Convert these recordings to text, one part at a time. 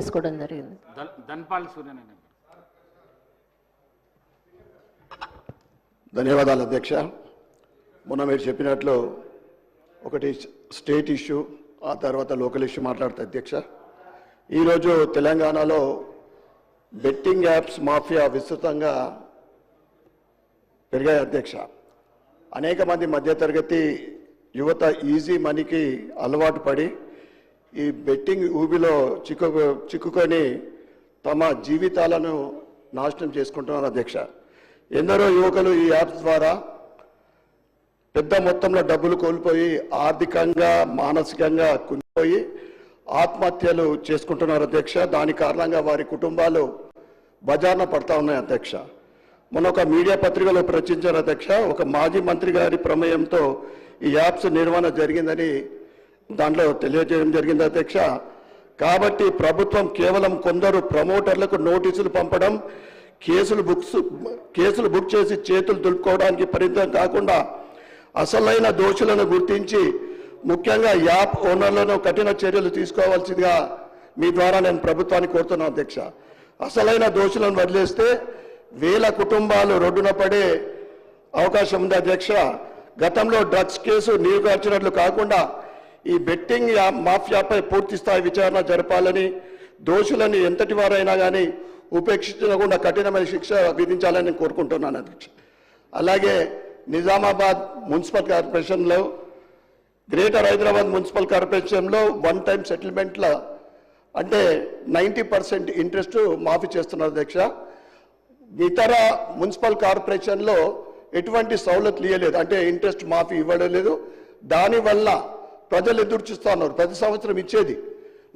చేసుకోవడం జరిగింది. ధన్పాల్ సూర్యనారాయణ. ధన్యవాదాలు అధ్యక్ష. మొన్న మీరు చెప్పినట్లు ఒకటి స్టేట్ ఇష్యూ, ఆ తర్వాత లోకల్ ఇష్యూ మాట్లాడుతా అధ్యక్ష. ఈరోజు తెలంగాణలో బెట్టింగ్ యాప్స్ మాఫియా విస్తృతంగా పెరిగాయి అధ్యక్ష. అనేక మంది మధ్యతరగతి యువత ఈజీ మనీకి అలవాటు పడి ఈ బెట్టింగ్ ఊబిలో చిక్కుకొని తమ జీవితాలను నాశనం చేసుకుంటున్నారు అధ్యక్ష. ఎందరో యువకులు ఈ యాప్స్ ద్వారా పెద్ద మొత్తంలో డబ్బులు కోల్పోయి ఆర్థికంగా మానసికంగా కుంగిపోయి ఆత్మహత్యలు చేసుకుంటున్నారు అధ్యక్ష. దాని కారణంగా వారి కుటుంబాలు బజార్న పడతా ఉన్నాయి అధ్యక్ష. మొన్న ఒక మీడియా పత్రికలో ప్రచురించారు అధ్యక్ష. ఒక మాజీ మంత్రి గారి ప్రమేయంతో ఈ యాప్స్ నిర్వహణ జరిగిందని దాంట్లో తెలియజేయడం జరిగింది అధ్యక్ష. కాబట్టి ప్రభుత్వం కేవలం కొందరు ప్రమోటర్లకు నోటీసులు పంపడం, కేసులు బుక్ చేసి చేతులు దులుపుకోవడానికి పరిమితం కాకుండా అసలైన దోషులను గుర్తించి ముఖ్యంగా యాప్ ఓనర్లను కఠిన చర్యలు తీసుకోవాల్సిందిగా మీ ద్వారా నేను ప్రభుత్వాన్ని కోరుతున్నాను అధ్యక్ష. అసలైన దోషులను వదిలేస్తే వేల కుటుంబాలు రోడ్డున పడే అవకాశం ఉంది అధ్యక్ష. గతంలో డ్రగ్స్ కేసు నీరుగార్చినట్లు కాకుండా ఈ బెట్టింగ్ మాఫియాపై పూర్తి స్థాయి విచారణ జరపాలని, దోషులని ఎంతటి వారైనా కానీ ఉపేక్షించకుండా కఠినమైన శిక్ష విధించాలని నేను కోరుకుంటున్నాను అధ్యక్ష. అలాగే నిజామాబాద్ మున్సిపల్ కార్పొరేషన్లో, గ్రేటర్ హైదరాబాద్ మున్సిపల్ కార్పొరేషన్లో వన్ టైం సెటిల్మెంట్ల అంటే 90% ఇంట్రెస్ట్ మాఫీ చేస్తున్నారు అధ్యక్ష. ఇతర మున్సిపల్ కార్పొరేషన్లో ఎటువంటి సౌలతులు ఇవ్వలేదు, అంటే ఇంట్రెస్ట్ మాఫీ ఇవ్వడం లేదు. దానివల్ల ప్రజలు ఎదురు చూస్తూ ఉన్నారు. ప్రతి సంవత్సరం ఇచ్చేది,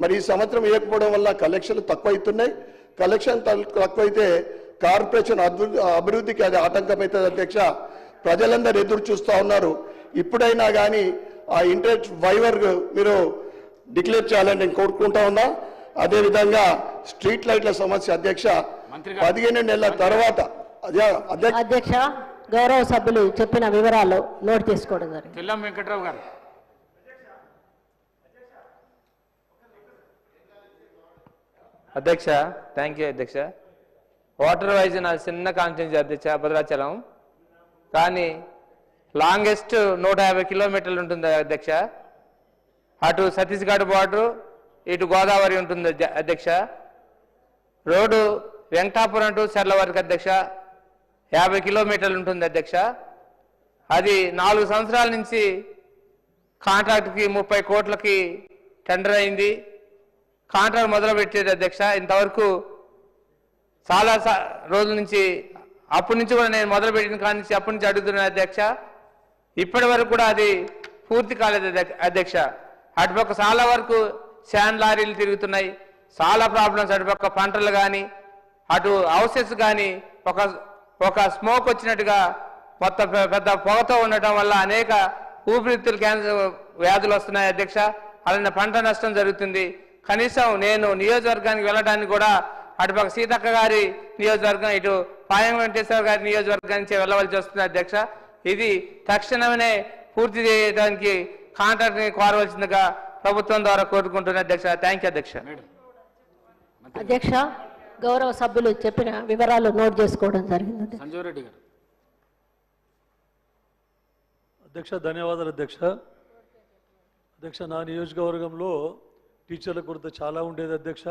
మరి ఈ సంవత్సరం ఇవ్వకపోవడం వల్ల కలెక్షన్లు తక్కువ అవుతున్నాయి. కలెక్షన్ తక్కువైతే కార్పొరేషన్ అభివృద్ధికి అది ఆటంకమవుతుంది అధ్యక్ష. ప్రజలందరూ ఎదురు చూస్తూ ఉన్నారు. ఇప్పుడైనా కానీ ఆ ఇంట్రెస్ట్ వైవర్ మీరు డిక్లేర్ చేయాలని నేను కోరుకుంటా ఉన్నా. అదేవిధంగా స్ట్రీట్ లైట్ల సమస్య అధ్యక్ష 15 నెలల తర్వాత అధ్యక్ష గౌరవ సభ్యులు చెప్పిన వివరాలు నోట్ చేసుకోవడం జరిగింది. తెల్లం వెంకట్రావు గారు. అధ్యక్ష థ్యాంక్ యూ అధ్యక్ష. వాటర్ వైజ్ నా చిన్న కాన్స్టిట్యున్సీ అధ్యక్ష భద్రాచలం, కానీ లాంగెస్ట్ 150 కిలోమీటర్లు ఉంటుంది అధ్యక్ష. అటు ఛత్తీస్గఢ్ బార్డరు, ఇటు గోదావరి ఉంటుంది అధ్యక్ష. రోడ్డు వెంకటాపురం టు చెర్ల వరకు అధ్యక్ష 50 కిలోమీటర్లు ఉంటుంది అధ్యక్ష. అది 4 సంవత్సరాల నుంచి కాంట్రాక్ట్కి 30 కోట్లకి టెండర్ అయింది. కాంట్రాక్ట్ మొదలుపెట్టేది అధ్యక్ష. ఇంతవరకు చాలా రోజుల నుంచి, అప్పటి నుంచి కూడా నేను మొదలుపెట్టిన కాడి నుంచి అప్పటి నుంచి అడుగుతున్నాను అధ్యక్ష. ఇప్పటి వరకు కూడా అది పూర్తి కాలేదు అధ్యక్ష. అటుపక్క చాలా వరకు శాండ్ లారీలు తిరుగుతున్నాయి, చాలా ప్రాబ్లమ్స్. అటుపక్క పంటలు కానీ, అటు హౌసెస్ కానీ ఒక స్మోక్ వచ్చినట్టుగా మొత్తం పెద్ద పొగతో ఉండటం వల్ల అనేక ఊపిరితిత్తుల క్యాన్సర్ వ్యాధులు వస్తున్నాయి అధ్యక్ష. అలానే పంట నష్టం జరుగుతుంది. కనీసం నేను నియోజకవర్గానికి వెళ్ళడానికి కూడా అటుపక్క సీతక్క గారి నియోజకవర్గం, ఇటు పాయం వెంకటేశ్వర గారి నియోజకవర్గానికి వెళ్ళవలసి వస్తుంది అధ్యక్ష. ఇది తక్షణమే పూర్తి చేయడానికి కాంట్రాక్ట్ని కోరవలసిందిగా ప్రభుత్వం ద్వారా కోరుకుంటున్న అధ్యక్ష. థ్యాంక్ యూ అధ్యక్ష. అధ్యక్ష గౌరవ సభ్యులు చెప్పిన వివరాలు నోట్ చేసుకోవడం జరిగింది. సంజీవ్ రెడ్డి గారు. అధ్యక్ష ధన్యవాదాలు అధ్యక్ష. అధ్యక్ష నా నియోజకవర్గంలో టీచర్ల కొరత చాలా ఉండేది అధ్యక్ష.